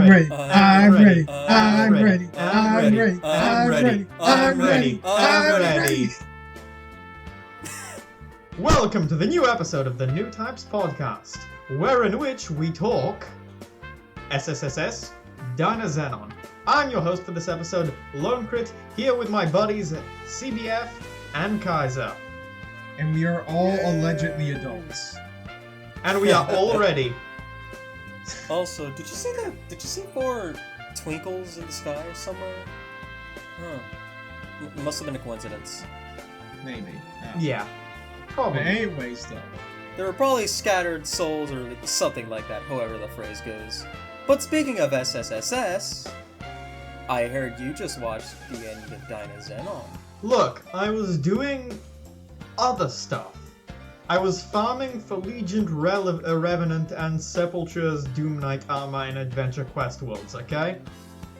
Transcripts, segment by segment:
ready. I'm ready. I'm ready. I'm ready. I'm ready. I'm ready. I'm ready. Welcome to the new episode of the Newtypes podcast, in which we talk SSSS.Dynazenon. I'm your host for this episode, Lone Crit, here with my buddies CBF and Kaiser. And we are all allegedly adults. And we are all ready. Also, did you see that? Did you see 4 twinkles in the sky somewhere? Must have been a coincidence. Maybe. Yeah. Probably. But anyways, though. There were probably scattered souls or something like that, however the phrase goes. But speaking of SSSS, I heard you just watched the end of Dynazenon. Look, I was doing other stuff. I was farming for Legion Revenant and Sepulture's Doom Knight armor in Adventure Quest worlds, okay?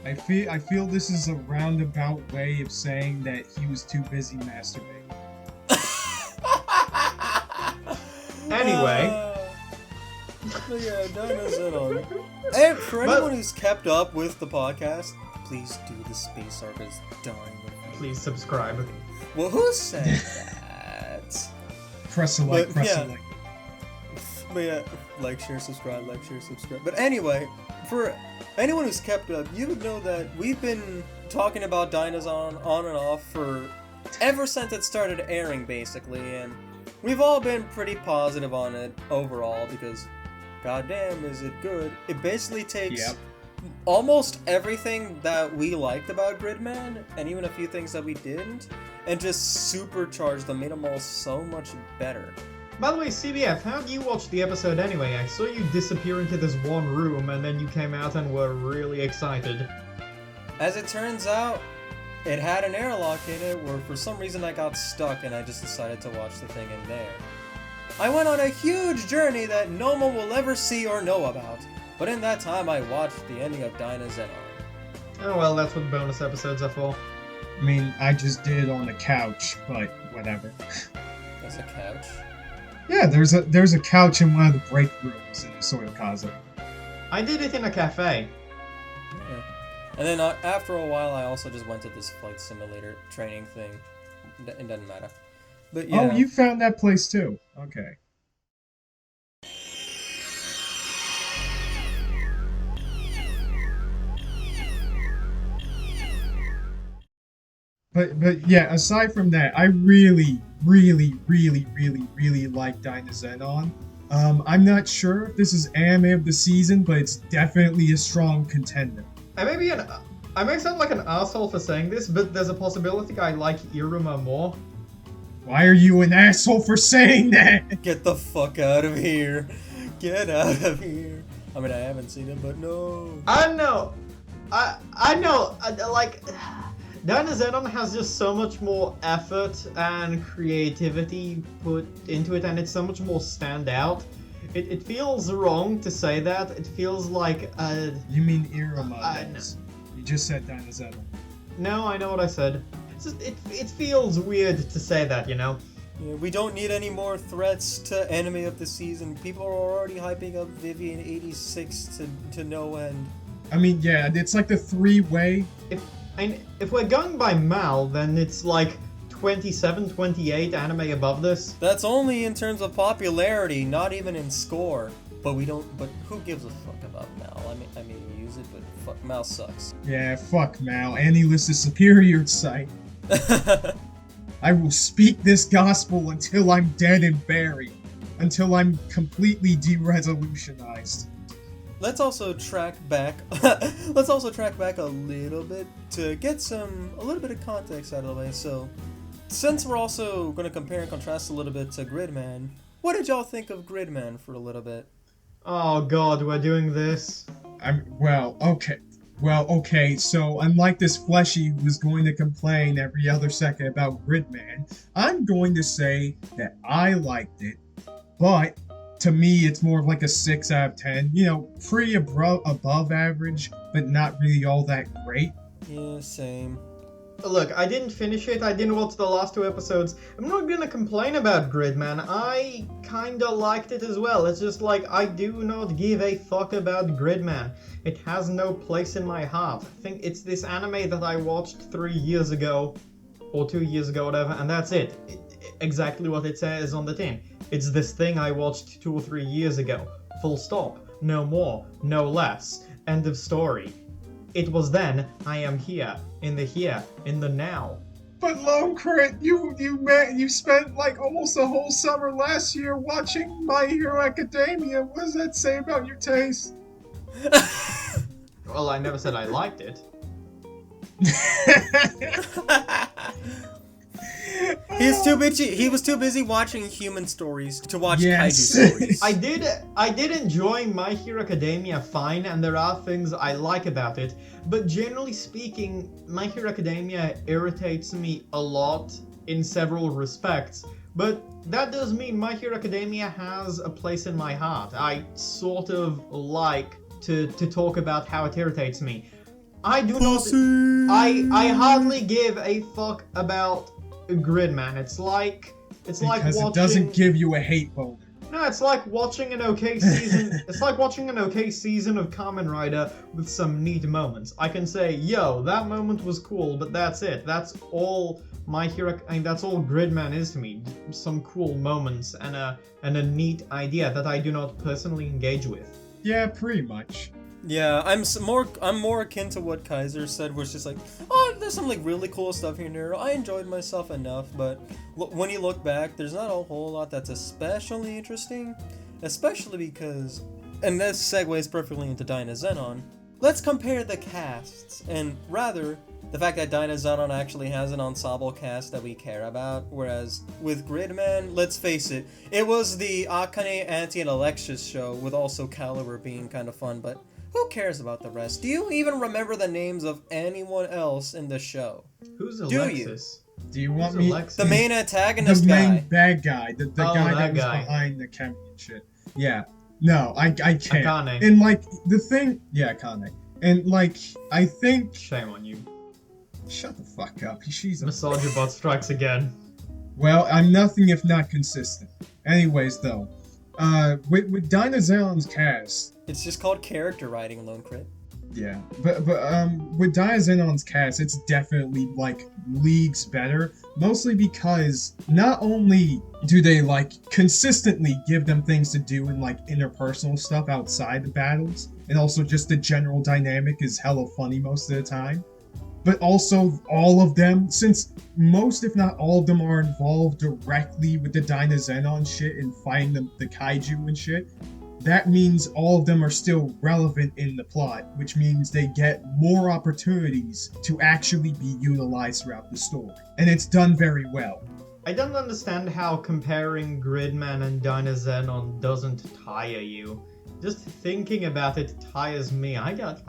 I feel this is a roundabout way of saying that he was too busy masturbating. Anyway. Yeah, Dynazenon. And for anyone who's kept up with the podcast, please do the space artist dying with me. Please subscribe. Well, who said that? Press a like, press a like. But yeah, like, share, subscribe, like, share, subscribe. But anyway, for anyone who's kept up, you would know that we've been talking about Dynazenon on and off for ever since it started airing, basically, and we've all been pretty positive on it overall because, goddamn, is it good. It basically takes almost everything that we liked about Gridman, and even a few things that we didn't, and just supercharged them, made them all so much better. By the way, CBF, how did you watch the episode anyway? I saw you disappear into this one room, and then you came out and were really excited. As it turns out, it had an airlock in it where for some reason I got stuck and I just decided to watch the thing in there. I went on a huge journey that no one will ever see or know about, but in that time I watched the ending of Dynazenon. Oh well, that's what bonus episodes are for. I mean, I just did it on the couch, but whatever. That's a couch? Yeah, there's a couch in one of the break rooms in the Soil Kaza. I did it in a cafe. Yeah. And then after a while I also just went to this flight simulator training thing. It doesn't matter. But yeah. Oh, you found that place too. Okay. But yeah, aside from that, I really like Dynazenon. I'm not sure if this is anime of the season, but it's definitely a strong contender. I may sound like an asshole for saying this, but there's a possibility I like Iruma more. Why are you an asshole for saying that? Get the fuck out of here. Get out of here. I mean, I haven't seen it, but no. I know. Like, Dynazenon has just so much more effort and creativity put into it, and it's so much more standout. It feels wrong to say that. It feels like You mean Iruma? You just said Dynazenon. No, I know what I said. It's just, it feels weird to say that, you know? Yeah, we don't need any more threats to anime of the season. People are already hyping up Vivian 86 to no end. I mean, yeah, it's like the 3-way. If we're going by Mal, then it's like 27, 28 anime above this. That's only in terms of popularity, not even in score. But who gives a fuck about Mal? I mean, use it, but fuck, Mal sucks. Yeah, fuck Mal. Annulus is superior to sight. I will speak this gospel until I'm dead and buried. Until I'm completely de-resolutionized. Let's also track back a little bit to get a little bit of context out of the way. So, since we're also going to compare and contrast a little bit to Gridman, what did y'all think of Gridman for a little bit? Oh god, we're doing this. Okay, so unlike this fleshy who's going to complain every other second about Gridman, I'm going to say that I liked it, but to me it's more of like a 6 out of 10. You know, pretty above average, but not really all that great. Yeah, same. Look, I didn't finish it, I didn't watch the last 2 episodes. I'm not gonna complain about Gridman. I kinda liked it as well. It's just like, I do not give a fuck about Gridman. It has no place in my heart. I think it's this anime that I watched 3 years ago, or 2 years ago, whatever, and that's it. Exactly what it says on the tin. It's this thing I watched 2 or 3 years ago. Full stop. No more. No less. End of story. It was then, I am here, in the now. But Lone Crit, you spent like almost a whole summer last year watching My Hero Academia. What does that say about your taste? Well, I never said I liked it. He was too busy watching human stories to watch Yes. kaiju stories. I did enjoy My Hero Academia fine, and there are things I like about it, but generally speaking, My Hero Academia irritates me a lot in several respects, but that does mean My Hero Academia has a place in my heart. I sort of like to talk about how it irritates me. I do Pussy. not... I hardly give a fuck about Gridman. It's like Because watching... it doesn't give you a hate boner. No, it's like watching an okay season. It's like watching an okay season of Kamen Rider with some neat moments. I can say, yo, that moment was cool, but that's it. That's all My Hero. I mean, that's all Gridman is to me. Some cool moments and a neat idea that I do not personally engage with. Yeah, pretty much. Yeah, I'm more akin to what Kaiser said, which is like, oh, there's some like really cool stuff here and there. I enjoyed myself enough, but when you look back, there's not a whole lot that's especially interesting, especially because, and this segues perfectly into Dynazenon. Let's compare the casts, and rather the fact that Dynazenon actually has an ensemble cast that we care about, whereas with Gridman, let's face it, it was the Akane, Auntie, and Alexis show, with also Caliber being kind of fun, but who cares about the rest? Do you even remember the names of anyone else in the show? Who's Do you? Alexis? Do you want Who's me? Alexis? The main antagonist The main guy. bad guy, the guy that was guy. behind the camera and shit. Yeah, no, I can't. Akane. And like the thing, yeah, Akane. And like I think, Shame on you. shut the fuck up. She's a Misogyny strikes again. well. I'm nothing if not consistent. Anyways, though, with Dynazeon's cast, It's just called character writing, Lone Crit. yeah, but with Dynazenon's cast, it's definitely like leagues better. Mostly because not only do they like consistently give them things to do in like interpersonal stuff outside the battles, and also just the general dynamic is hella funny most of the time, but also all of them, since most if not all of them are involved directly with the Dynazenon shit and fighting the kaiju and shit. That means all of them are still relevant in the plot, which means they get more opportunities to actually be utilized throughout the story. And it's done very well. I don't understand how comparing Gridman and Dynazenon doesn't tire you. Just thinking about it tires me. I don't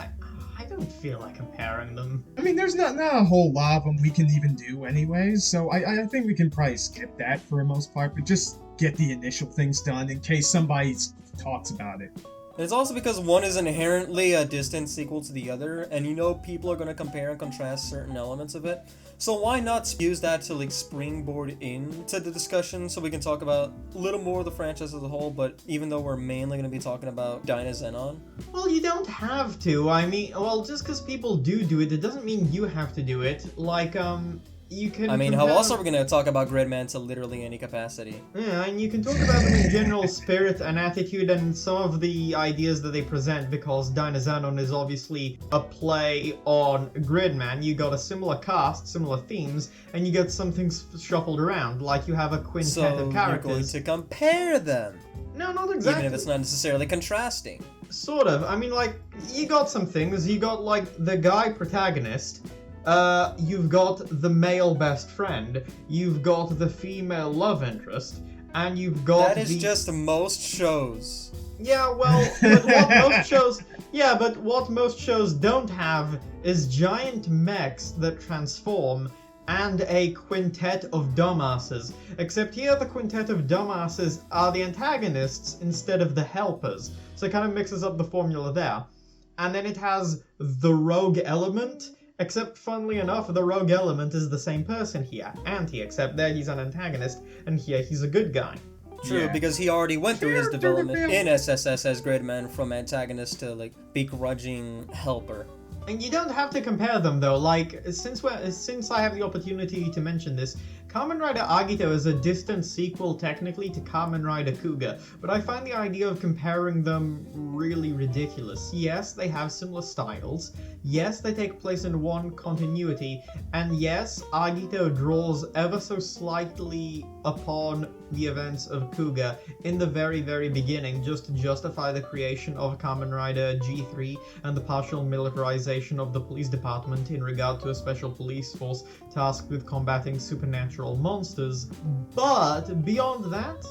feel like comparing them. I mean, there's not a whole lot of them we can even do anyways, so I think we can probably skip that for the most part, but just get the initial things done in case somebody talks about it. It's also because one is inherently a distant sequel to the other, and you know people are going to compare and contrast certain elements of it. So why not use that to like springboard into the discussion so we can talk about a little more of the franchise as a whole, but even though we're mainly going to be talking about Dynazenon? Well, you don't have to. I mean, well, just because people do it, it doesn't mean you have to do it. Like, you can... I mean, how compare- else are we going to talk about Gridman to literally any capacity? Yeah, and you can talk about them in general spirit and attitude and some of the ideas that they present, because Dynazenon is obviously a play on Gridman. You got a similar cast, similar themes, and you get some things shuffled around, like you have a quintet So of you're going characters. to compare them, No, not exactly. even if it's not necessarily contrasting. Sort of. I mean, like, you got some things. You got, like, the guy protagonist. You've got the male best friend. You've got the female love interest. And you've got That is just most shows. Yeah, well, but what most shows... Yeah, but what most shows don't have is giant mechs that transform and a quintet of dumbasses. Except here the quintet of dumbasses are the antagonists instead of the helpers. So it kind of mixes up the formula there. And then it has the rogue element, Except, funnily enough, the rogue element is the same person here, except there he's an antagonist, and here he's a good guy. True, Yeah. because he already went through his Character development in development. SSSS.Gridman from antagonist to, like, begrudging helper. And you don't have to compare them though, like, since I have the opportunity to mention this, Kamen Rider Agito is a distant sequel technically to Kamen Rider Kuga, but I find the idea of comparing them really ridiculous. Yes, they have similar styles, yes, they take place in one continuity, and yes, Agito draws ever so slightly upon the events of Kuga in the very, very beginning, just to justify the creation of Kamen Rider G3 and the partial militarization of the police department in regard to a special police force tasked with combating supernatural monsters. But beyond that,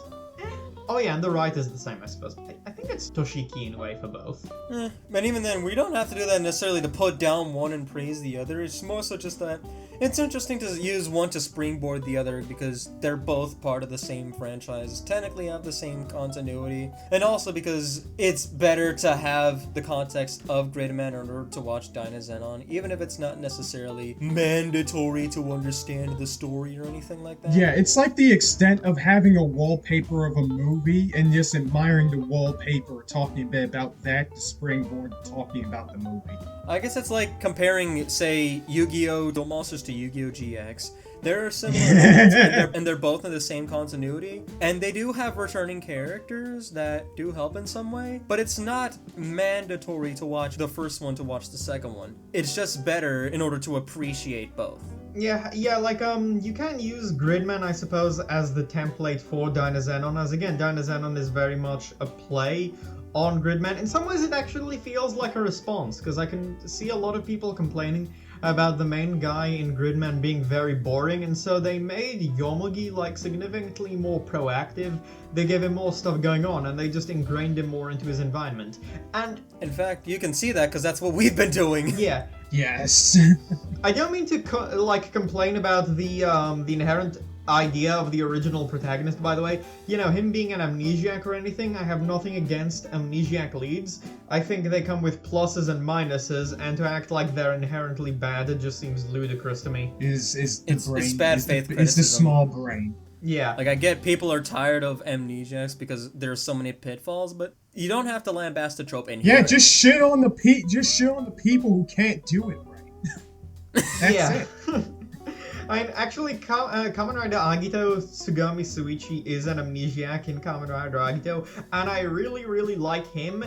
oh yeah, and the right is the same, I suppose. I think it's Toshiki in a way for both. And even then, we don't have to do that necessarily to put down one and praise the other. It's more so just that it's interesting to use one to springboard the other because they're both part of the same franchise, technically have the same continuity, and also because it's better to have the context of Gridman in order to watch Dynazenon, even if it's not necessarily mandatory to understand the story or anything like that. Yeah, it's like the extent of having a wallpaper of a movie and just admiring the wallpaper, talking a bit about that to springboard talking about the movie. I guess it's like comparing, say, Yu-Gi-Oh! Duel Monsters to Yu-Gi-Oh! GX. There are similar elements, and they're both in the same continuity, and they do have returning characters that do help in some way, but it's not mandatory to watch the first one to watch the second one. It's just better in order to appreciate both. Yeah, like, you can use Gridman, I suppose, as the template for Dynazenon, as again, Dynazenon is very much a play on Gridman. In some ways, it actually feels like a response, because I can see a lot of people complaining about the main guy in Gridman being very boring, and so they made Yomugi, like, significantly more proactive. They gave him more stuff going on, and they just ingrained him more into his environment. And in fact, you can see that because that's what we've been doing. yeah. Yes. I don't mean to complain about the inherent idea of the original protagonist, by the way. You know, him being an amnesiac or anything, I have nothing against amnesiac leads. I think they come with pluses and minuses, and to act like they're inherently bad, it just seems ludicrous to me. It's bad faith It's the criticism. small brain. Yeah. Like, I get people are tired of amnesiacs because there's so many pitfalls, but you don't have to lambast the trope in here. Yeah, just shit on the people who can't do it right. That's it. I mean, actually, Kamen Rider Agito Tsugami Suichi is an amnesiac in Kamen Rider Agito, and I really, really like him.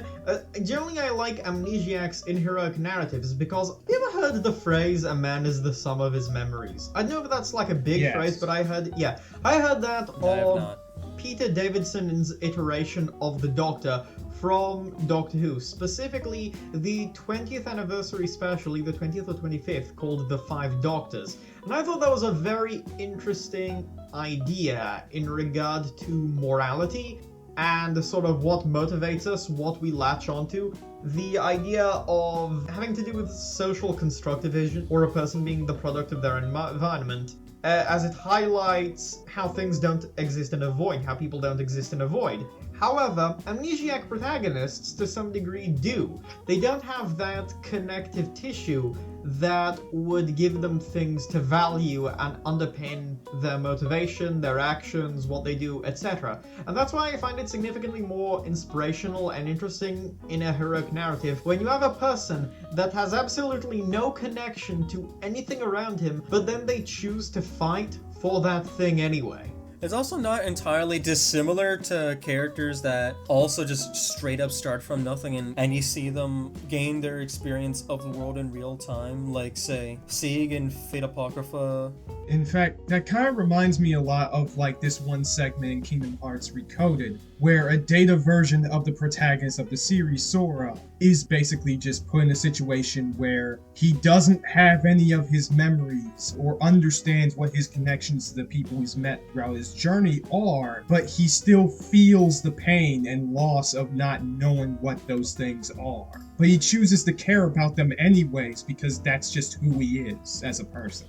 Generally, I like amnesiacs in heroic narratives because, have you ever heard the phrase, "a man is the sum of his memories"? I don't know if that's like a big Yes. phrase, but I heard that I have of not. Peter Davidson's iteration of the Doctor from Doctor Who, specifically the 20th anniversary special, either 20th or 25th, called The Five Doctors. And I thought that was a very interesting idea in regard to morality and sort of what motivates us, what we latch onto. The idea of having to do with social constructivism, or a person being the product of their environment, as it highlights how things don't exist in a void, how people don't exist in a void. However, amnesiac protagonists, to some degree, do. They don't have that connective tissue that would give them things to value and underpin their motivation, their actions, what they do, etc. And that's why I find it significantly more inspirational and interesting in a heroic narrative when you have a person that has absolutely no connection to anything around him, but then they choose to fight for that thing anyway. It's also not entirely dissimilar to characters that also just straight up start from nothing and you see them gain their experience of the world in real time, like, say, Sieg in Fate Apocrypha. In fact, that kind of reminds me a lot of like this one segment in Kingdom Hearts Recoded, where a data version of the protagonist of the series, Sora, is basically just put in a situation where he doesn't have any of his memories or understands what his connections to the people he's met throughout his journey are, but he still feels the pain and loss of not knowing what those things are. But he chooses to care about them anyways because that's just who he is as a person.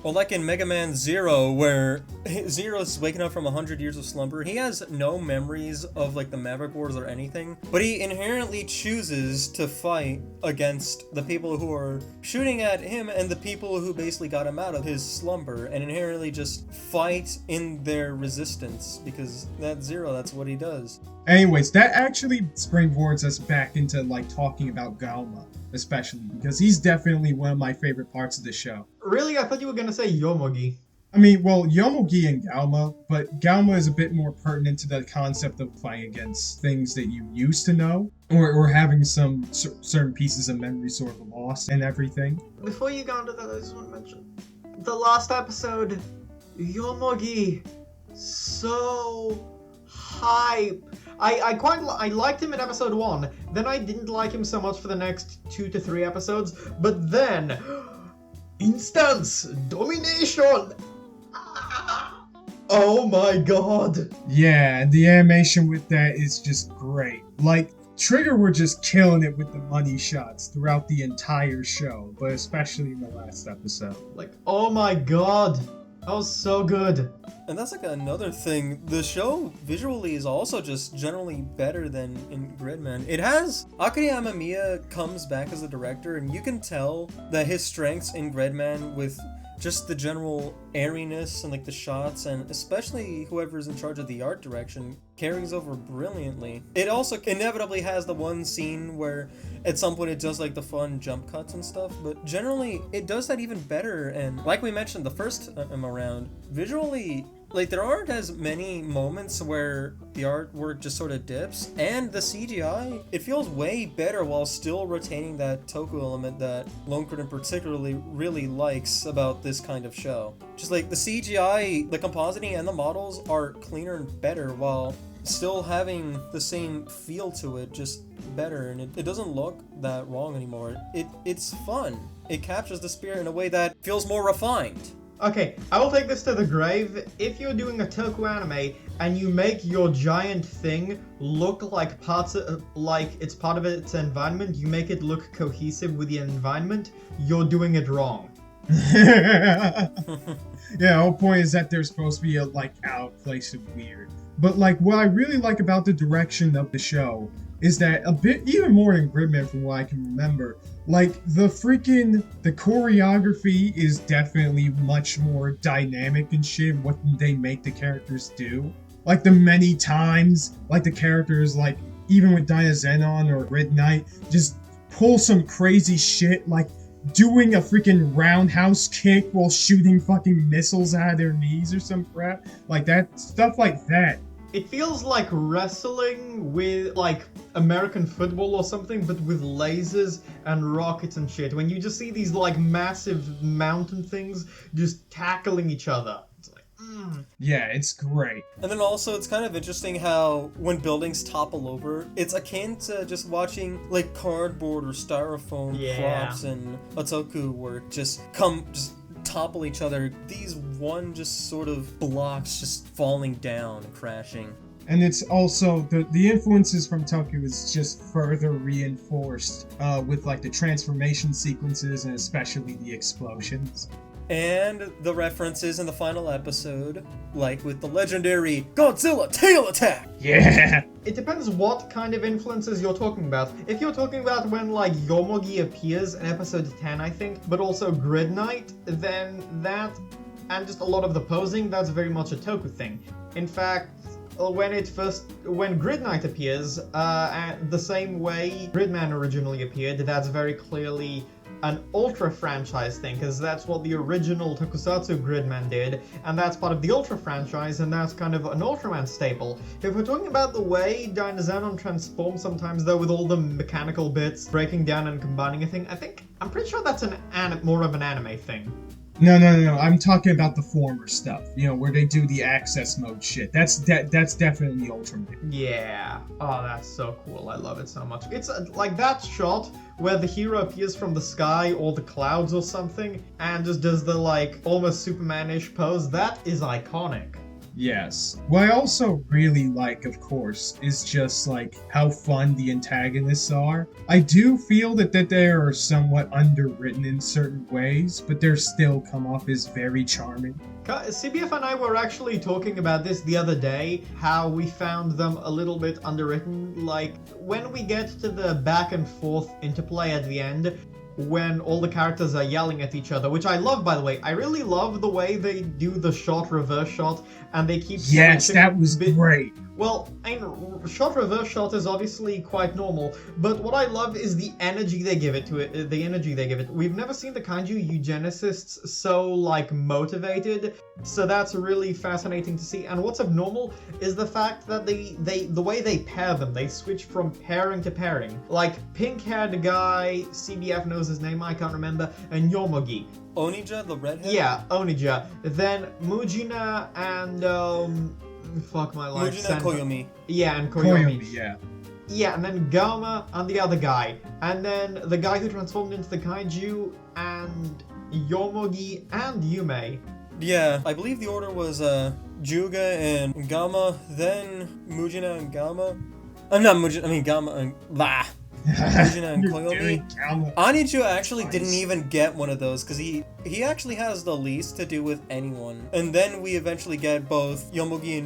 Or like in Mega Man Zero, where Zero's waking up from 100 years of slumber. He has no memories of like the Maverick Wars or anything, but he inherently chooses to fight against the people who are shooting at him and the people who basically got him out of his slumber, and inherently just fight in their resistance, because that's Zero, that's what he does. Anyways, that actually springboards us back into like talking about Galma, especially because he's definitely one of my favorite parts of the show. Really? I thought you were gonna say Yomogi. I mean, well, Yomogi and Galma, but Galma is a bit more pertinent to the concept of fighting against things that you used to know, or having some certain pieces of memory sort of lost and everything. Before you go into that, I just want to mention the last episode, Yomogi, so hype. I liked him in episode 1, then I didn't like him so much for the next 2 to 3 episodes, but then instance domination. Oh my god. Yeah, and the animation with that is just great. Like, Trigger were just killing it with the money shots throughout the entire show, but especially in the last episode. Like, oh my god. That was so good. And that's like another thing. The show visually is also just generally better than in Gridman. It has Akira Amamiya comes back as a director, and you can tell that his strengths in Gridman with just the general airiness and like the shots, and especially whoever's in charge of the art direction, carries over brilliantly. It also inevitably has the one scene where at some point it does like the fun jump cuts and stuff, but generally it does that even better. And like we mentioned the first time around, visually, like, there aren't as many moments where the artwork just sort of dips, and the CGI, it feels way better while still retaining that Toku element that Lone Critic particularly really likes about this kind of show. Just like the CGI, the compositing, and the models are cleaner and better while still having the same feel to it, just better, and it doesn't look that wrong anymore. It's fun. It captures the spirit in a way that feels more refined. Okay, I will take this to the grave. If you're doing a Toku anime and you make your giant thing look like it's part of its environment, you make it look cohesive with the environment, you're doing it wrong. Yeah, the whole point is that they're supposed to be like out of place and weird. But like, what I really like about the direction of the show is that a bit, even more than Gridman from what I can remember, like the choreography is definitely much more dynamic and shit. What they make the characters do, like the many times, like the characters, like even with Dynazenon or Red Knight, just pull some crazy shit, like doing a freaking roundhouse kick while shooting fucking missiles out of their knees or some crap, like that stuff like that. It feels like wrestling with, like, American football or something, but with lasers and rockets and shit. When you just see these, like, massive mountain things just tackling each other. It's like, Yeah, it's great. And then also, it's kind of interesting how when buildings topple over, it's akin to just watching, like, cardboard or styrofoam props and otaku work just topple each other. These one just sort of blocks just falling down and crashing. And it's also the influences from Toku is just further reinforced with like the transformation sequences and especially the explosions. And the references in the final episode, like with the legendary Godzilla tail attack! Yeah! It depends what kind of influences you're talking about. If you're talking about when, like, Yomogi appears in episode 10, I think, but also Grid Knight, then that, and just a lot of the posing, that's very much a Toku thing. In fact, when Grid Knight appears, the same way Gridman originally appeared, that's very clearly an Ultra franchise thing, because that's what the original Tokusatsu Gridman did, and that's part of the Ultra franchise, and that's kind of an Ultraman staple. If we're talking about the way Dynazenon transforms sometimes, though, with all the mechanical bits breaking down and combining a thing, I'm pretty sure that's more of an anime thing. No. I'm talking about the former stuff. You know, where they do the access mode shit. That's definitely Ultraman. Yeah. Oh, that's so cool. I love it so much. It's like that shot where the hero appears from the sky or the clouds or something and just does the, like, almost Superman-ish pose. That is iconic. Yes. What I also really like, of course, is just like how fun the antagonists are. I do feel that they are somewhat underwritten in certain ways, but they're still come off as very charming. CBF and I were actually talking about this the other day, how we found them a little bit underwritten. Like, when we get to the back and forth interplay at the end, when all the characters are yelling at each other, which I love, by the way. I really love the way they do the shot, reverse shot, and they keep Yes, switching that was great. Well, I mean, shot, reverse shot is obviously quite normal, but what I love is the energy they give it to it. The energy they give it. We've never seen the kaiju eugenicists so, like, motivated, so that's really fascinating to see. And what's abnormal is the fact that the way they pair them, they switch from pairing to pairing. Like, pink-haired guy, CBF knows his name, I can't remember, and Yomogi. Onija, the redhead? Yeah, Onija. Then Mujina and, fuck my life. Mujina and Koyomi. Yeah, and Koyomi. Yeah. Yeah, and then Gama and the other guy. And then the guy who transformed into the kaiju, and Yomogi and Yume. Yeah, I believe the order was Juga and Gama, then Mujina and Gama. I'm not Mujina, I mean Gama and... Blah! Mujina and Koyomi. Anichu actually didn't even get one of those because he actually has the least to do with anyone. And then we eventually get both Yomogi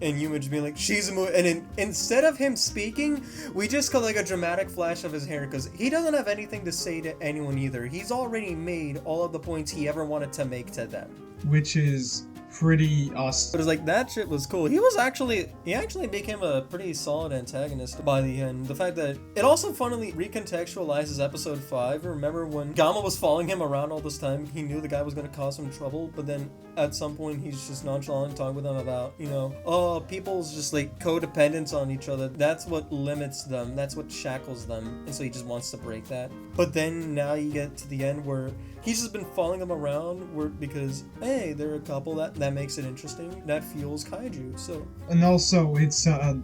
and Yuma just being like, Shizumu, and instead of him speaking, we just got like a dramatic flash of his hair because he doesn't have anything to say to anyone either. He's already made all of the points he ever wanted to make to them. Which is pretty awesome. But it's like, that shit was cool. He actually became a pretty solid antagonist by the end. The fact that it also funnily recontextualizes episode 5. Remember when Gama was following him around all this time? He knew the guy was going to cause him trouble, but then at some point he's just nonchalant talking with them about, people's just like codependence on each other. That's what limits them. That's what shackles them. And so he just wants to break that. But then now you get to the end where he's just been following them around because, hey, they're a couple, that makes it interesting. That fuels kaiju, so. And also, it's, a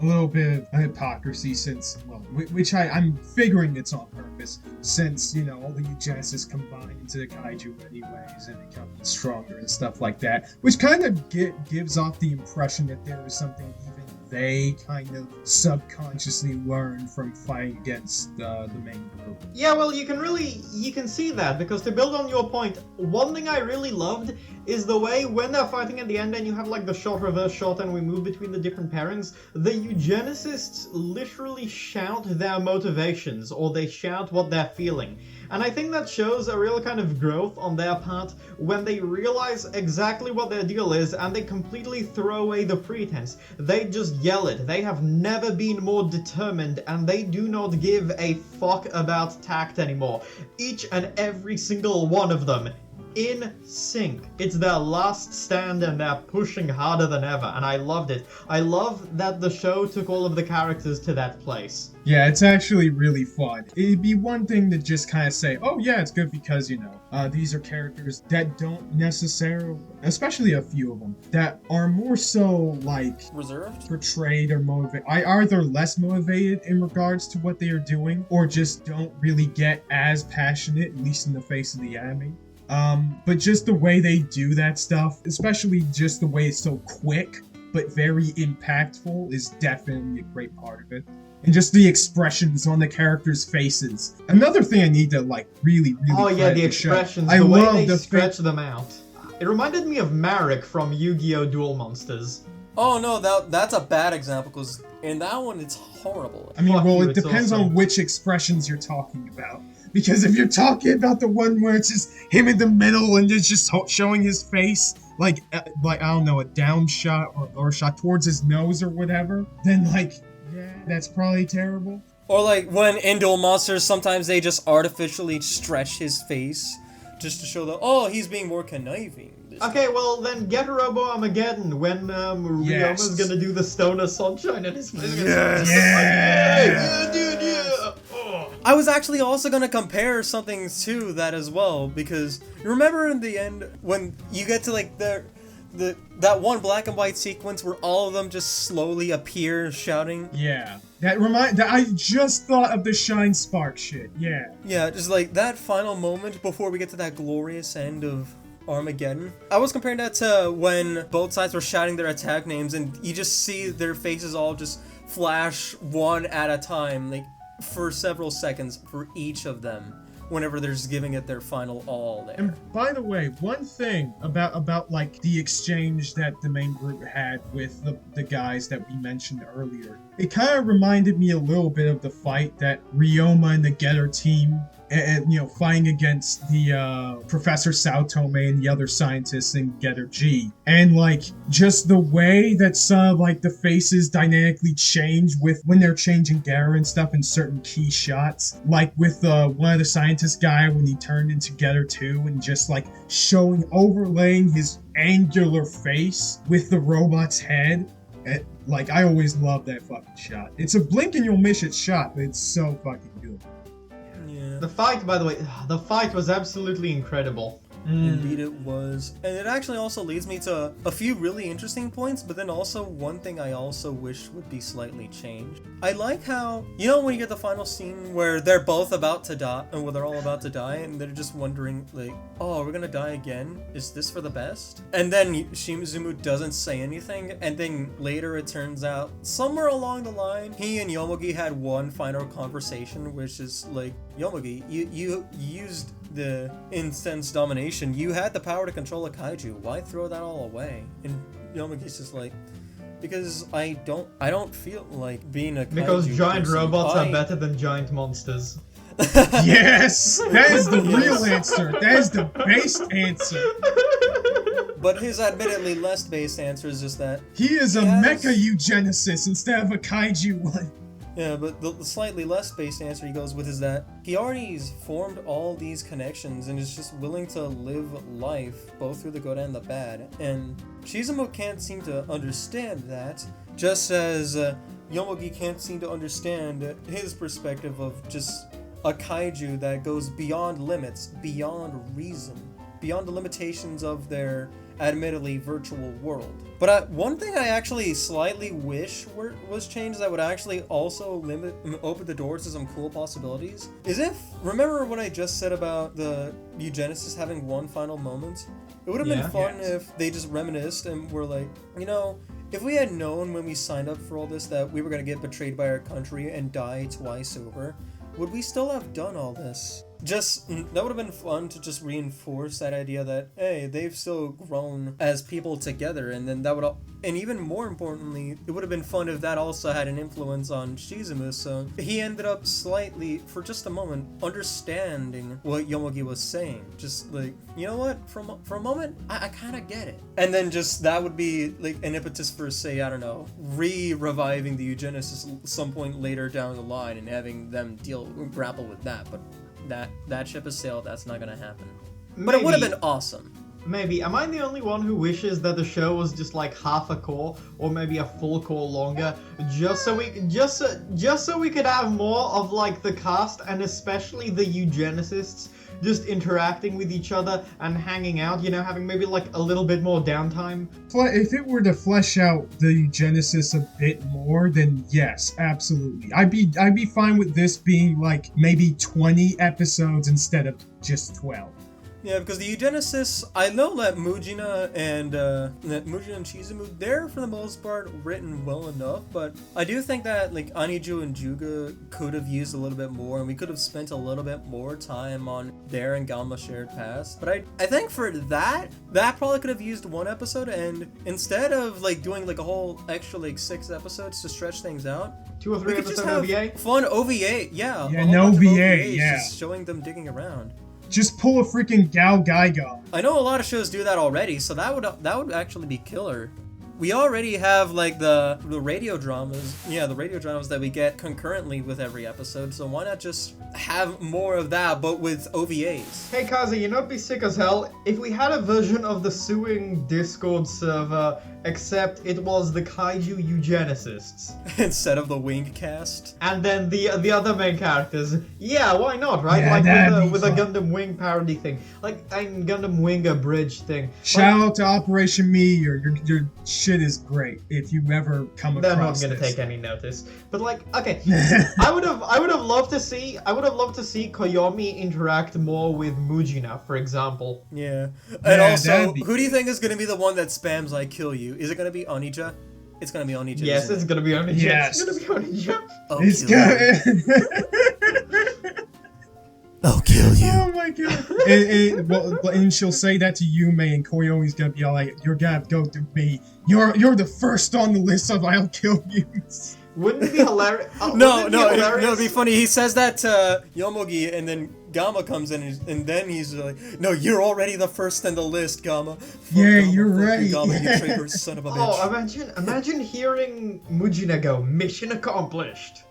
little bit of hypocrisy since, well, which I'm figuring it's on purpose, since, all the eugenicists combine into the kaiju anyways and become stronger and stuff like that, which kind of gives off the impression that there was something even they kind of subconsciously learned from fighting against the main group. Yeah, well, you can see that, because to build on your point, one thing I really loved is the way when they're fighting at the end and you have like the shot, reverse shot, and we move between the different pairings, the eugenicists literally shout their motivations, or they shout what they're feeling. And I think that shows a real kind of growth on their part when they realize exactly what their deal is and they completely throw away the pretense. They just yell it. They have never been more determined and they do not give a fuck about tact anymore. Each and every single one of them in sync. It's their last stand and they're pushing harder than ever, and I loved it. I love that the show took all of the characters to that place. Yeah, it's actually really fun. It'd be one thing to just kind of say, oh yeah, it's good because, these are characters that don't necessarily, especially a few of them, that are more so, like, reserved, portrayed or motivated. Either less motivated in regards to what they are doing, or just don't really get as passionate, at least in the face of the anime. But just the way they do that stuff, especially just the way it's so quick, but very impactful, is definitely a great part of it. And just the expressions on the characters' faces. Another thing I need to, really oh yeah, the expressions, the way they stretch them out. It reminded me of Marek from Yu-Gi-Oh! Duel Monsters. Oh no, that's a bad example, because in that one it's horrible. I mean, it depends on which expressions you're talking about. Because if you're talking about the one where it's just him in the middle and it's just showing his face, like I don't know, a down shot or a shot towards his nose or whatever, then yeah, that's probably terrible. Or when in Duel Monsters, sometimes they just artificially stretch his face just to show that, he's being more conniving. Okay, well then get Robo Armageddon when Ryoma's gonna do the Stoner Sunshine and his face. Yes! Yeah, dude, yeah! Oh. I was actually also gonna compare something to that as well, because you remember in the end when you get to that one black and white sequence where all of them just slowly appear shouting? Yeah. I just thought of the Shine Spark shit, yeah. Yeah, just that final moment before we get to that glorious end of Armageddon. I was comparing that to when both sides were shouting their attack names and you just see their faces all just flash one at a time, like for several seconds for each of them, whenever they're just giving it their final all there. And by the way, one thing about like the exchange that the main group had with the guys that we mentioned earlier, it kind of reminded me a little bit of the fight that Ryoma and the Getter team and fighting against the Professor Saotome and the other scientists in Getter G. And like just the way that some of like the faces dynamically change with when they're changing Getter and stuff in certain key shots, like with one of the scientist guy when he turned into Getter 2 and just like overlaying his angular face with the robot's head. Like I always love that fucking shot. It's a blink and you'll miss it shot, but it's so fucking good. Yeah. The fight, by the way, the fight was absolutely incredible. Indeed it was. And it actually also leads me to a few really interesting points, but then also one thing I also wish would be slightly changed. I like how, when you get the final scene where they're both about to die, and where they're all about to die, and they're just wondering, like, oh, we're gonna die again? Is this for the best? And then Shimizumu doesn't say anything, and then later it turns out, somewhere along the line, he and Yomogi had one final conversation, which is like, Yomogi, you used the instance domination. You had the power to control a kaiju. Why throw that all away? And Yomogi's just like, because I don't feel like being a kaiju Because giant person. robots are better than giant monsters. Yes! That is the real answer. That is the based answer. But his admittedly less based answer is just that He is a mecha eugenicist instead of a kaiju one. Yeah, but the slightly less based answer he goes with is that he alrea's formed all these connections and is just willing to live life both through the good and the bad. And Shizumu can't seem to understand that, just as Yomogi can't seem to understand his perspective of just a kaiju that goes beyond limits, beyond reason, beyond the limitations of their admittedly virtual world. But one thing I actually slightly wish was changed that would actually also open the doors to some cool possibilities is remember what I just said about the eugenicists having one final moment? It would have been fun if they just reminisced and were like, if we had known when we signed up for all this that we were going to get betrayed by our country and die twice over, would we still have done all this? That would have been fun to just reinforce that idea that, hey, they've still grown as people together, and then and even more importantly, it would have been fun if that also had an influence on Shizumu, so he ended up slightly, for just a moment, understanding what Yomogi was saying. Just like, you know what, for a moment, I kind of get it. And then just, that would be like an impetus for, say, I don't know, reviving the eugenicists some point later down the line and having them grapple with that, but that ship has sailed. That's not gonna happen. But it would have been awesome. Maybe. Am I the only one who wishes that the show was just like half a core or maybe a full core longer, just so we could have more of like the cast and especially the eugenicists just interacting with each other and hanging out, having maybe like a little bit more downtime. If it were to flesh out the eugenicists a bit more, then yes, absolutely. I'd be fine with this being like maybe 20 episodes instead of just 12. Yeah, because the eugenicists, I know that Mujina and Shizumu, they're for the most part written well enough, but I do think that like Aniju and Juga could have used a little bit more, and we could have spent a little bit more time on their and Galma's shared past. But I think for that probably could have used one episode, and instead of like doing like a whole extra like 6 episodes to stretch things out, 2 or 3 we could episode just have OVA? fun OVA, yeah. Yeah, an OVA, just showing them digging around. Just pull a freaking Gal Gaiga. I know a lot of shows do that already, so that would actually be killer. We already have like the radio dramas, the radio dramas that we get concurrently with every episode, so why not just have more of that, but with OVAs? Hey Kazi, it'd be sick as hell if we had a version of the suing Discord server, except it was the kaiju eugenicists. Instead of the wing cast. And then the other main characters. Yeah, why not, right? Yeah, Like with a Gundam Wing parody thing. Like a Gundam Wing abridged thing. Shout out to Operation Meteor. Your shit is great if you ever come They're not across gonna this. take any notice. But like, okay, I would have loved to see Koyomi interact more with Mujina, for example. Yeah. And Yeah, also, that'd be who do you think is gonna be the one that spams "I kill you"? Is it gonna be Onija? It's gonna be Onija. Yes, isn't it's it? gonna be Onija. Yes. It's gonna be Onija. I'll It's kill you. good. I'll kill you. Oh my god. And she'll say that to Yume, and Koyomi's gonna be all like, "You're gonna have to go through me. You're the first on the list of I'll kill you." Wouldn't it be hilarious? No, it'd be funny. He says that to Yomogi, and then Gamma comes in, and then he's like, "No, you're already the first on the list, Gamma." Fuck Yeah, Gamma, you're fuck you, right. Gamma, you traitor son of a bitch. Oh, imagine hearing Mujina go, "Mission accomplished."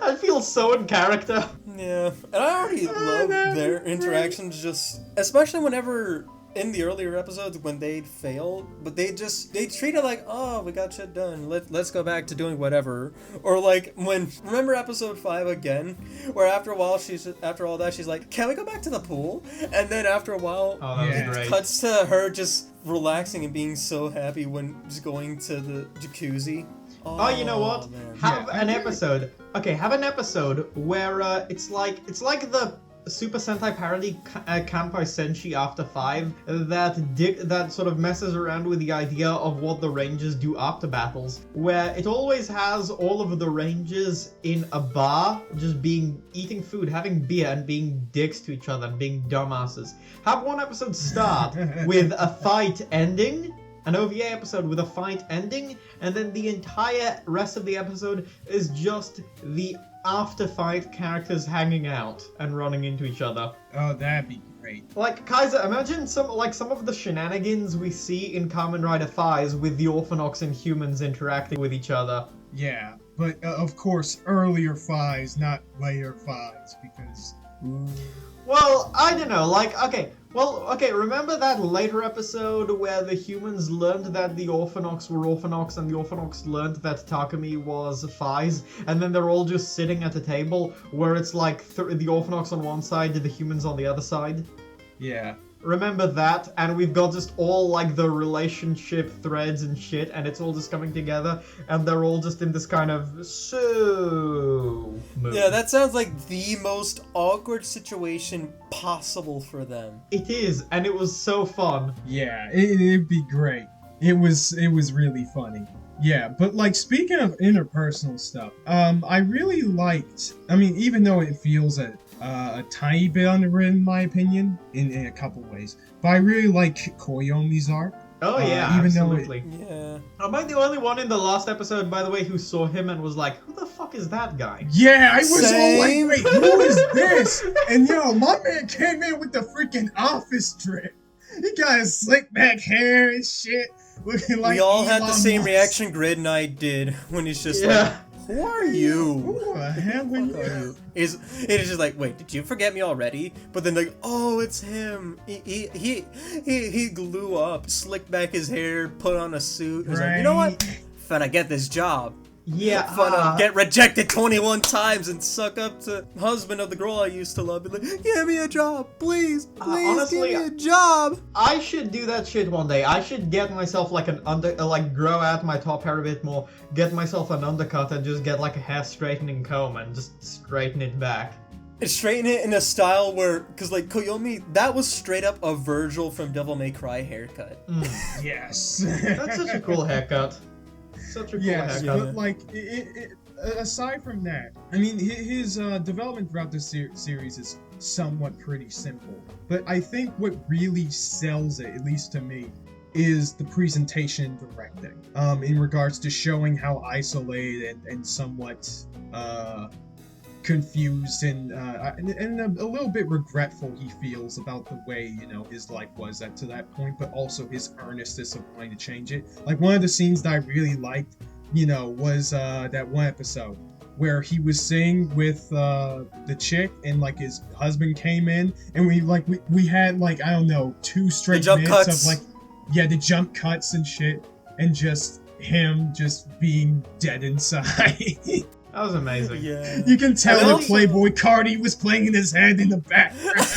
I feel so in character. Yeah, and I already love their interactions, just especially whenever in the earlier episodes when they'd failed, but they treat it like, oh, we got shit done. Let's go back to doing whatever. Or like remember episode 5 again, where after a while after all that she's like, can we go back to the pool? And then after a while, Oh, that Yeah. was great. cuts to her just relaxing and being so happy when just going to the jacuzzi. Oh, you know what? Man. Have Yeah, an I agree. episode. Okay, have an episode where it's like the Super Sentai parody Kanpai Senshi After 5 that sort of messes around with the idea of what the Rangers do after battles, where it always has all of the Rangers in a bar just eating food, having beer, and being dicks to each other and being dumbasses. Have one episode start with a fight ending. An OVA episode with a fight ending, and then the entire rest of the episode is just the after-fight characters hanging out and running into each other. Oh, that'd be great. Like, Kaiser, imagine some of the shenanigans we see in Kamen Rider Fies with the Orphanox and humans interacting with each other. Yeah, but of course, earlier fives, not later fives, because. Well, I don't know, like, okay, remember that later episode where the humans learned that the Orphanox were Orphanox, and the Orphanox learned that Takumi was Fies, and then they're all just sitting at a table where it's like the Orphanox on one side and the humans on the other side? Yeah. Remember that, and we've got just all like the relationship threads and shit, and it's all just coming together, and they're all just in this kind of mood. Yeah, that sounds like the most awkward situation possible for them. It is, and it was so fun. Yeah, it'd be great. It was really funny. Yeah, but like speaking of interpersonal stuff, I really liked. I mean, even though it feels a tiny bit underwritten, in my opinion, in a couple ways, but I really like Koyomi's arc. Oh yeah, even though absolutely. Yeah. Am I the only one in the last episode, by the way, who saw him and was like, who the fuck is that guy? Yeah, I was all like, Same. wait, who is this? And yo, my man came in with the freaking office drip. He got his slick back hair and shit, looking like We all had the Elon same Musk. reaction Grid and I did when he's just Yeah. like, who are you? Who the hell are you? It is just like, wait, did you forget me already? But then like, oh, it's him. He glue up, slicked back his hair, put on a suit. He's like, you know what? Finna get this job. Yeah, Finna get rejected 21 times and suck up to husband of the girl I used to love. Be like, give me a job, please, honestly, give me a job. I should do that shit one day. I should get myself like grow out my top hair a bit more, get myself an undercut, and just get like a hair straightening comb and just straighten it back. And straighten it in a style where, cause like Koyomi, that was straight up a Virgil from Devil May Cry haircut. Yes. That's such a cool haircut. Such a cool Yes, haircut. but like, aside from that, I mean, his development throughout this series is somewhat pretty simple. But I think what really sells it, at least to me, is the presentation and directing. In regards to showing how isolated and somewhat confused and a little bit regretful he feels about the way, you know, his life was up to that point, but also his earnestness of wanting to change it. Like, one of the scenes that I really liked, you know, was that one episode where he was sitting with the chick and like his husband came in and we had like, I don't know, 2 straight jump minutes cuts. of like, yeah, the jump cuts and shit, and just him just being dead inside. That was amazing. Yeah. You can tell And that also- Playboy Cardi was playing in his head in the background.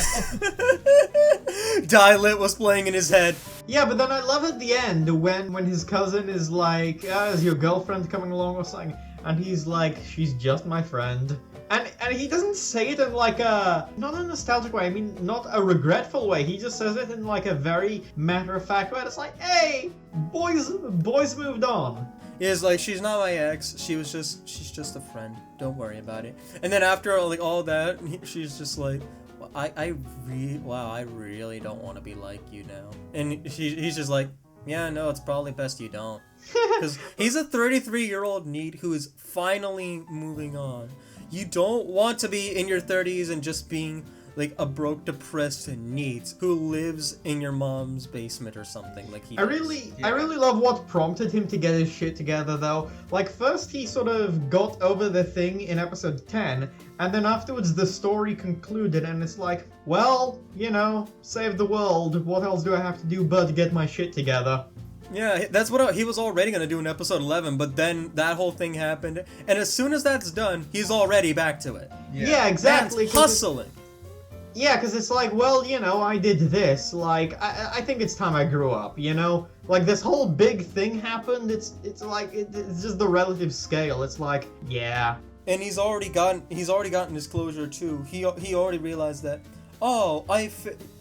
Die-Lit was playing in his head. Yeah, but then I love at the end when his cousin is like, is your girlfriend coming along or something? And he's like, she's just my friend. And he doesn't say it in like not a nostalgic way, I mean, not a regretful way. He just says it in like a very matter-of-fact way. It's like, hey, boys moved on. Yeah, it's like, she's not my ex, she's just a friend. Don't worry about it. And then after like all that, she's just like, well, I really don't want to be like you now. And he's just like, yeah, no, it's probably best you don't. Because he's a 33-year-old NEET who is finally moving on. You don't want to be in your 30s and just being like a broke, depressed NEET who lives in your mom's basement or something like he I really love what prompted him to get his shit together though. Like first he sort of got over the thing in episode 10, and then afterwards the story concluded and it's like, well, you know, save the world, what else do I have to do but get my shit together? Yeah, that's what he was already going to do in episode 11, but then that whole thing happened, and as soon as that's done, he's already back to it. Yeah, exactly. Man's hustling. Yeah, because it's like, well, you know, I did this, like, I think it's time I grew up, you know? Like, this whole big thing happened, it's like, it's just the relative scale, it's like, yeah. And he's already gotten his closure too. He already realized that, oh,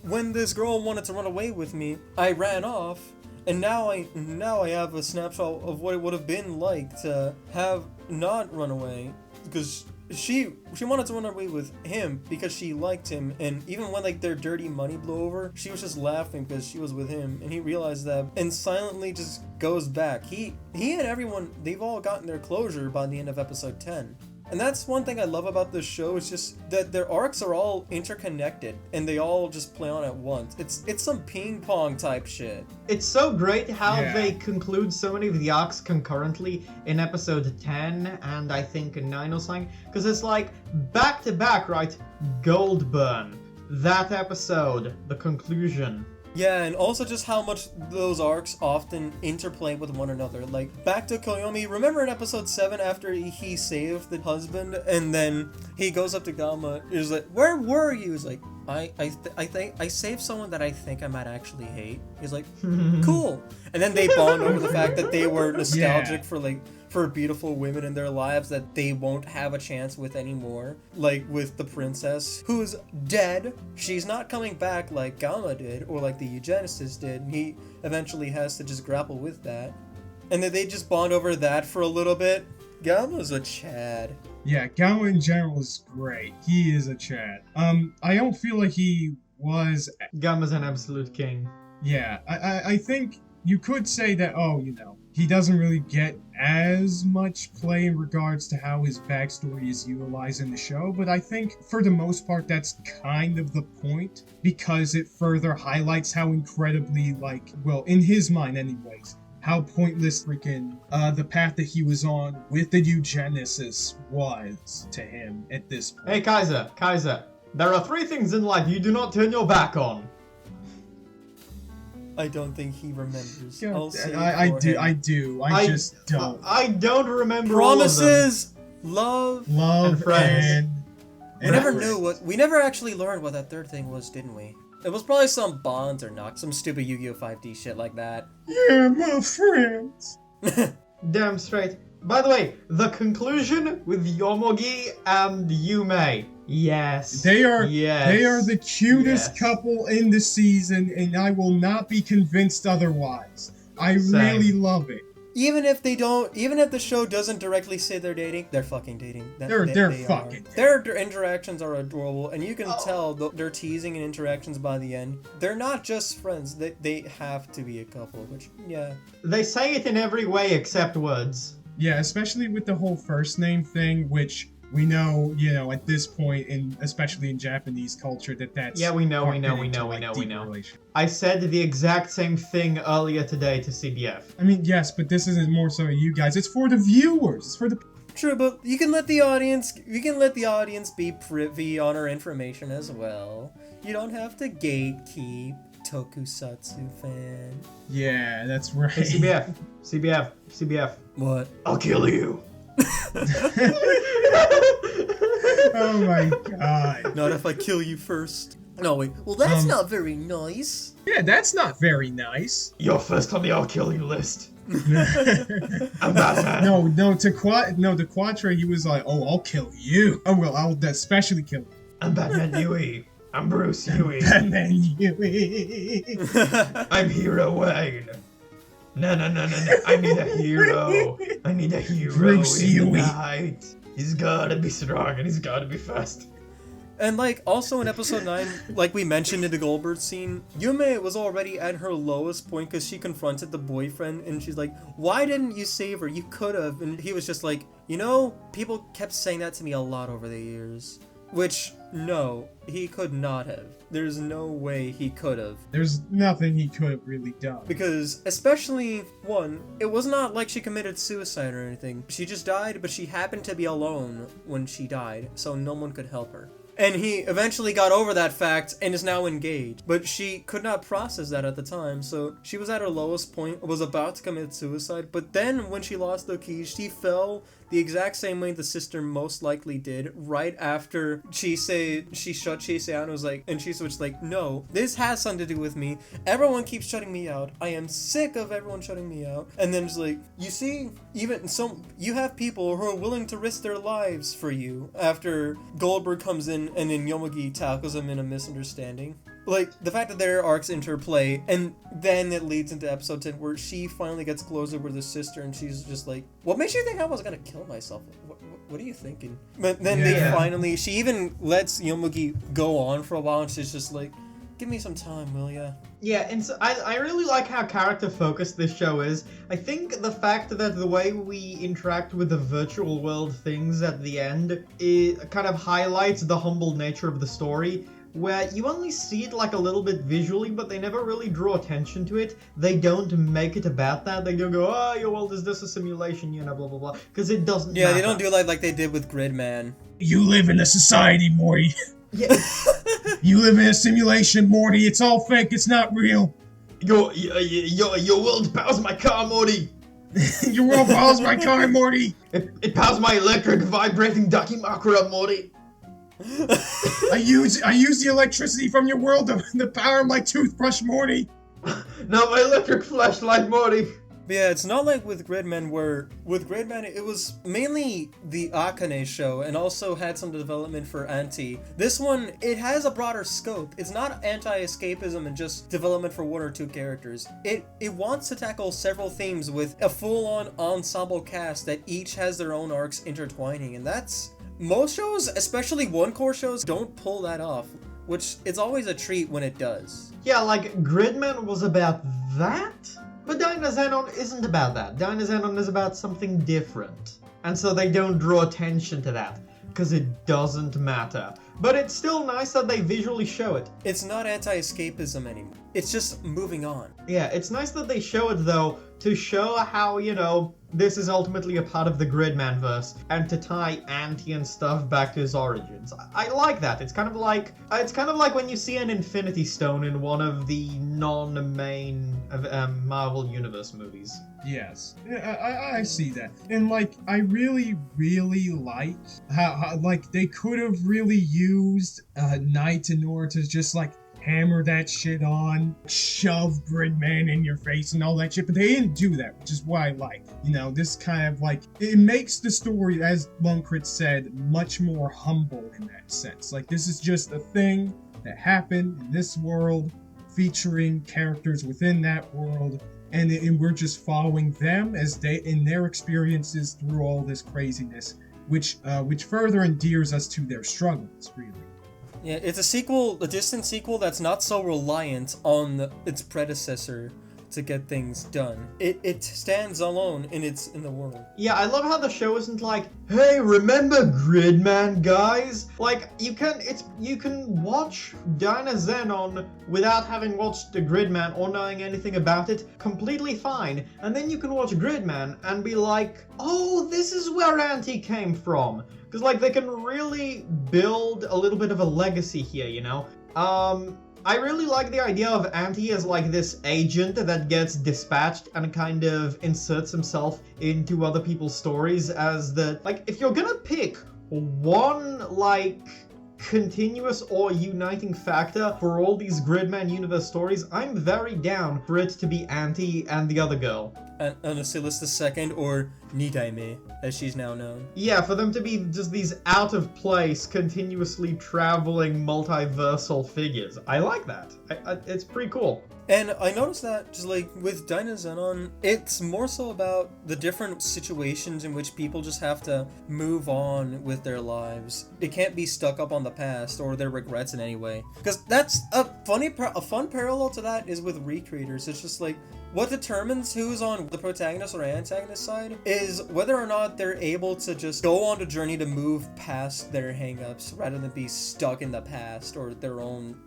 when this girl wanted to run away with me, I ran off. And now I have a snapshot of what it would have been like to have not run away, because she wanted to run away with him because she liked him, and even when like their dirty money blew over, she was just laughing because she was with him, and he realized that and silently just goes back. He and everyone, they've all gotten their closure by the end of episode 10. And that's one thing I love about this show, is just that their arcs are all interconnected and they all just play on at once. It's some ping pong type shit. It's so great how they conclude so many of the arcs concurrently in episode 10 and I think 9 or something. Because it's like back to back, right? Goldburn, that episode, the conclusion. Yeah, and also just how much those arcs often interplay with one another. Like, back to Koyomi, remember in episode 7 after he saved the husband, and then he goes up to Gamma, he's like, where were you? He's like, I think I saved someone that I think I might actually hate. He's like, cool. And then they bond over the fact that they were nostalgic for beautiful women in their lives that they won't have a chance with anymore. Like with the princess, who's dead. She's not coming back like Gamma did, or like the eugenicist did. He eventually has to just grapple with that. And then they just bond over that for a little bit. Gamma's a Chad. Yeah, Gamma in general is great. He is a Chad. I don't feel like he was... Gamma's an absolute king. Yeah, I think you could say that, oh, you know, he doesn't really get as much play in regards to how his backstory is utilized in the show, but I think for the most part that's kind of the point, because it further highlights how incredibly, like, well, in his mind anyways, how pointless freaking the path that he was on with the eugenicist was to him at this point. Hey Kaiser, there are 3 things in life you do not turn your back on. I don't think he remembers. I do. I just don't. I don't remember Promises, all of them. love, and friends. and we never knew what. We never actually learned what that third thing was, didn't we? It was probably some bonds or not, some stupid Yu-Gi-Oh! 5D shit like that. Yeah, my friends. Damn straight. By the way, the conclusion with Yomogi and Yume. Yes. They are the cutest couple in the season, and I will not be convinced otherwise. I really love it. Even if the show doesn't directly say they're dating, they're fucking dating. They're fucking. Their interactions are adorable, and you can tell their teasing and interactions by the end. They're not just friends. They have to be a couple, which, yeah. They say it in every way except words. Yeah, especially with the whole first name thing, which we know, you know, at this point, especially in Japanese culture, that's... Yeah, we know. I said the exact same thing earlier today to CBF. I mean, yes, but this isn't more so you guys. It's for the viewers. It's for the... True, but you can let the audience be privy on our information as well. You don't have to gatekeep. Tokusatsu fan. Yeah, that's right. Hey, CBF. What? I'll kill you. Oh my god. Not if I kill you first. No, wait. Well, that's Um, not very nice. Yeah, that's not very nice. You're first on the I'll kill you list. no, I'm Batman. to Quattro, he was like, "Oh, I'll kill you. Oh well, I'll especially kill you." I'm Batman Huey. I'm Bruce Huey. Batman Huey. I'm Hero Wayne. No. I need a hero. I need a hero Bruce in Huey. the night. He's gotta be strong and he's gotta be fast. And, like, also in episode 9, like we mentioned in the Goldberg scene, Yume was already at her lowest point because she confronted the boyfriend, and she's like, why didn't you save her? You could have. And he was just like, you know, people kept saying that to me a lot over the years. Which, no, he could not have. There's no way he could have. There's nothing he could have really done. Because, especially, one, it was not like she committed suicide or anything. She just died, but she happened to be alone when she died, so no one could help her. And he eventually got over that fact and is now engaged. But she could not process that at the time, so she was at her lowest point, was about to commit suicide, but then when she lost the keys, she fell the exact same way the sister most likely did, right after she shut Chase out and was like, and she switched like, no, this has something to do with me. Everyone keeps shutting me out. I am sick of everyone shutting me out. And then it's like, you see, you have people who are willing to risk their lives for you after Goldberg comes in and then Yomugi tackles him in a misunderstanding. Like, the fact that their arcs interplay, and then it leads into episode 10 where she finally gets closer with her sister, and she's just like, what makes you think I was gonna kill myself? What are you thinking? But then she even lets Yomugi go on for a while, and she's just like, give me some time, will ya? Yeah, and so I really like how character-focused this show is. I think the fact that the way we interact with the virtual world things at the end, it kind of highlights the humble nature of the story, where you only see it like a little bit visually, but they never really draw attention to it. They don't make it about that. They don't go, oh, your world is this a simulation, you know, blah, blah, blah. Because it doesn't matter. They don't do like they did with Gridman. You live in a society, Morty. Yeah. You live in a simulation, Morty. It's all fake. It's not real. Your world powers my car, Morty. Your world powers my car, Morty. It powers my electric vibrating Dakimakura, Morty. I use the electricity from your world to power my toothbrush, Morty. Not my electric flashlight, Morty. But yeah, it's not like with Gridman, where with Gridman it was mainly the Akane show and also had some development for Anti. This one, it has a broader scope. It's not anti-escapism and just development for one or two characters. It wants to tackle several themes with a full-on ensemble cast that each has their own arcs intertwining, and that's... most shows, especially one-core shows, don't pull that off, which it's always a treat when it does. Yeah, like, Gridman was about that? But Dynazenon isn't about that. Dynazenon is about something different. And so they don't draw attention to that, because it doesn't matter. But it's still nice that they visually show it. It's not anti-escapism anymore. It's just moving on. Yeah, it's nice that they show it, though, to show how, you know, this is ultimately a part of the Gridman verse, and to tie Anti and stuff back to his origins. I like that. It's kind of like when you see an Infinity Stone in one of the non-main Marvel Universe movies. Yes, I see that, and like I really like how like they could have really used Knight in order to just like hammer that shit on, shove Gridman in your face and all that shit, but they didn't do that, which is what I like. You know, this kind of like, it makes the story, as Lunkrit said, much more humble in that sense. Like, this is just a thing that happened in this world, featuring characters within that world, and we're just following them as they, in their experiences through all this craziness, which further endears us to their struggles, really. Yeah, it's a distant sequel that's not so reliant on its predecessor to get things done. It stands alone in the world. Yeah, I love how the show isn't like, hey, remember Gridman, guys? Like, you can watch Dynazenon without having watched the Gridman or knowing anything about it completely fine. And then you can watch Gridman and be like, oh, this is where Anti came from. Because, like, they can really build a little bit of a legacy here, you know? I really like the idea of Anti as, like, this agent that gets dispatched and kind of inserts himself into other people's stories as the... like, if you're gonna pick one, like, continuous or uniting factor for all these Gridman universe stories, I'm very down for it to be Auntie and the other girl. Anasilis II, or Nidaime, as she's now known. Yeah, for them to be just these out-of-place, continuously traveling, multiversal figures. I like that. It's pretty cool. And I noticed that, just like with Dynazenon, it's more so about the different situations in which people just have to move on with their lives. They can't be stuck up on the past or their regrets in any way. Because that's a fun parallel to that is with recreators. It's just like, what determines who's on the protagonist or antagonist side is whether or not they're able to just go on a journey to move past their hangups rather than be stuck in the past or their own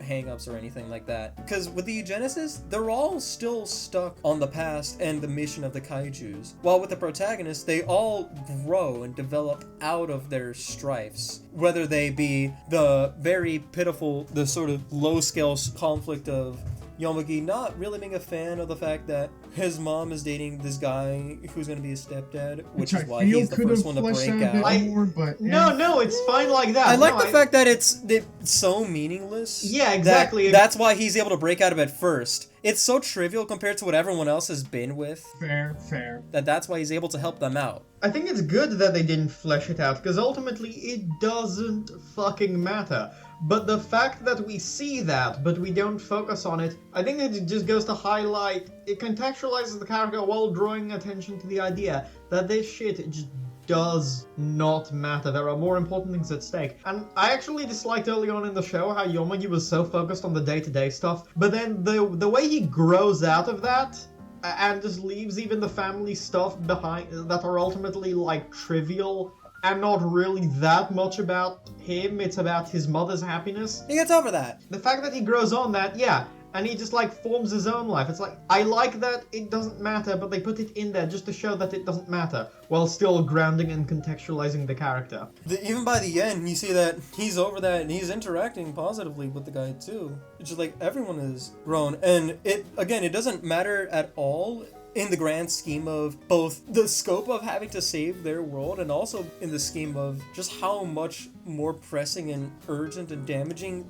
hang-ups or anything like that. Because with the Eugenesis, they're all still stuck on the past and the mission of the kaijus. While with the protagonists, they all grow and develop out of their strifes. Whether they be the very pitiful, the sort of low-scale conflict of Yomugi not really being a fan of the fact that his mom is dating this guy who's going to be his stepdad, which is why he's the first one to break out. More, but, No, it's fine like that. I like the fact that it's so meaningless. Yeah, exactly. That's why he's able to break out of it first. It's so trivial compared to what everyone else has been with. Fair. That's why he's able to help them out. I think it's good that they didn't flesh it out, because ultimately it doesn't fucking matter. But the fact that we see that, but we don't focus on it, I think it just goes to highlight, it contextualizes the character while drawing attention to the idea that this shit just does not matter. There are more important things at stake. And I actually disliked early on in the show how Yomugi was so focused on the day-to-day stuff, but then the way he grows out of that and just leaves even the family stuff behind that are ultimately like trivial and not really that much about him, it's about his mother's happiness. He gets over that. The fact that he grows on that, yeah, and he just like forms his own life. It's like, I like that it doesn't matter, but they put it in there just to show that it doesn't matter, while still grounding and contextualizing the character. Even by the end, you see that he's over that and he's interacting positively with the guy too. It's just like everyone is grown, and it doesn't matter at all in the grand scheme of both the scope of having to save their world and also in the scheme of just how much more pressing and urgent and damaging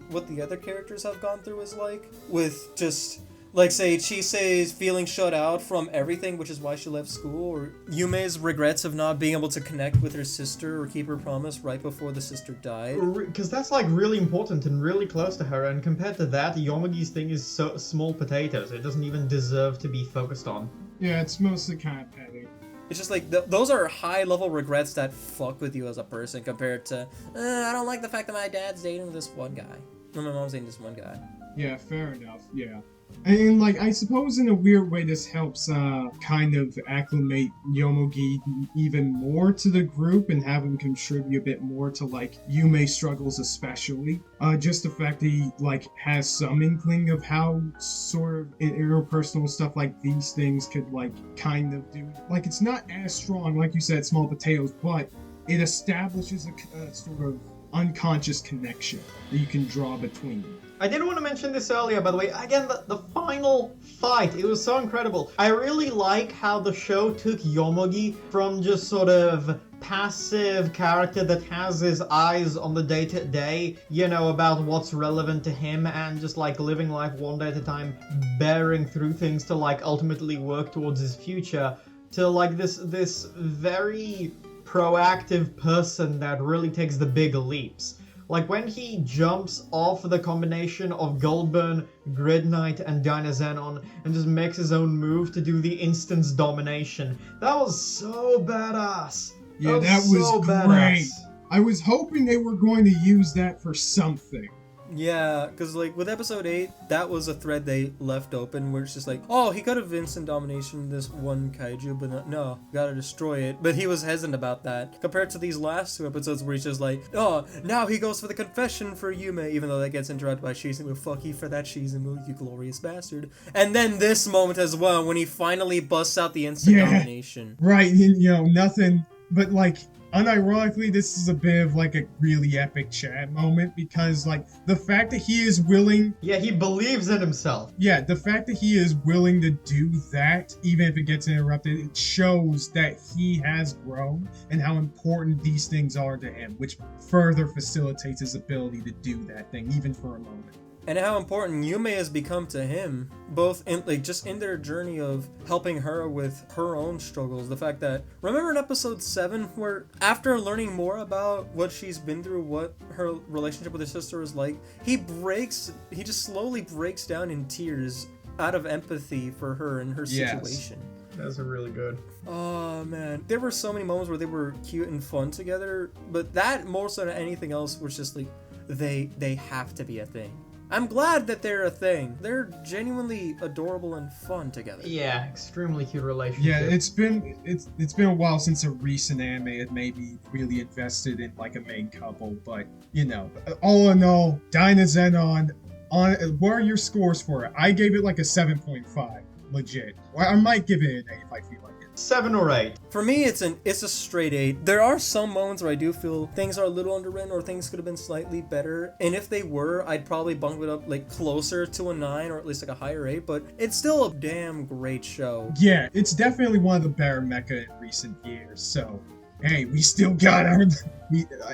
what the other characters have gone through is like, with just like, say, Chise's feeling shut out from everything, which is why she left school, or Yume's regrets of not being able to connect with her sister or keep her promise right before the sister died. Because that's, like, really important and really close to her, and compared to that, Yomugi's thing is so small potatoes. It doesn't even deserve to be focused on. Yeah, it's mostly kind of petty. It's just like, those are high-level regrets that fuck with you as a person compared to, I don't like the fact that my dad's dating this one guy. Or my mom's dating this one guy. Yeah, fair enough, yeah. And, like, I suppose in a weird way this helps, kind of acclimate Yomugi even more to the group and have him contribute a bit more to, like, Yume's struggles especially. Just the fact that he, like, has some inkling of how sort of interpersonal stuff like these things could, like, kind of do. Like, it's not as strong, like you said, small potatoes, but it establishes a sort of unconscious connection that you can draw between them. I did want to mention this earlier, by the way. Again, the final fight, it was so incredible. I really like how the show took Yomugi from just sort of passive character that has his eyes on the day-to-day, you know, about what's relevant to him, and just like living life one day at a time, bearing through things to like ultimately work towards his future, to like this very proactive person that really takes the big leaps. Like when he jumps off the combination of Goldburn, Grid Knight, and Dynazenon and just makes his own move to do the instance domination. That was so badass. Yeah, that was so great. badass. I was hoping they were going to use that for something. Yeah, because like with episode 8, that was a thread they left open where it's just like, oh, he could have instant domination this one kaiju, but no, gotta destroy it. But he was hesitant about that, compared to these last 2 episodes where he's just like, oh, now he goes for the confession for Yume, even though that gets interrupted by Shizumu. Fuck you for that, Shizumu, you glorious bastard. And then this moment as well, when he finally busts out the instant domination. Right, you know, nothing, but like, unironically, this is a bit of like a really epic chat moment because like the fact that he is willing, Yeah, he believes in himself. the fact that he is willing to do that, even if it gets interrupted, it shows that he has grown and how important these things are to him, which further facilitates his ability to do that thing, even for a moment. And how important Yume has become to him, both in just in their journey of helping her with her own struggles. The fact that, remember in episode 7 where after learning more about what she's been through, what her relationship with her sister is like, he just slowly breaks down in tears out of empathy for her and her situation. That's really good. Oh man, there were so many moments where they were cute and fun together, but that more so than anything else was just like, they have to be a thing. I'm glad that they're a thing. They're genuinely adorable and fun together. Yeah, extremely cute relationship. Yeah, it's been a while since a recent anime had made me really invested in like a main couple, but you know, all in all, Dynazenon. What are your scores for it? I gave it like a 7.5, legit. I might give it an 8 if I feel like it. 7 or 8. For me, it's a straight 8. There are some moments where I do feel things are a little underwritten or things could have been slightly better. And if they were, I'd probably bump it up like closer to a 9 or at least like a higher 8. But it's still a damn great show. Yeah, it's definitely one of the better mecha in recent years. So, hey, we still got our...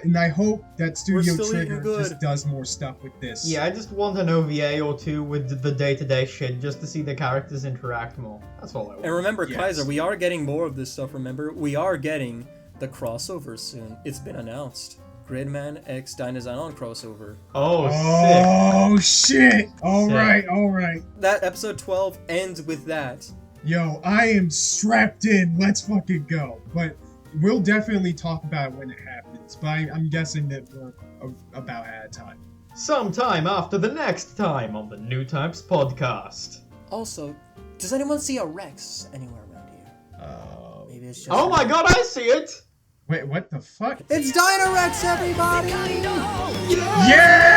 and I hope that Studio Trigger just does more stuff with this. Yeah, I just want an OVA or two with the day-to-day shit just to see the characters interact more. That's all I want. And remember, Kaiser, we are getting more of this stuff, remember? We are getting the crossovers soon. It's been announced. Gridman x Dynazenon crossover. Oh, shit! Alright. That episode 12 ends with that. Yo, I am strapped in. Let's fucking go. But we'll definitely talk about it when it happens. But I'm guessing that we're about out of time. Sometime after the next time on the Newtypes podcast. Also, does anyone see a Rex anywhere around here? Maybe it's just... Oh my god, I see it! Wait, what the fuck? It's Dynarex, everybody! Yeah!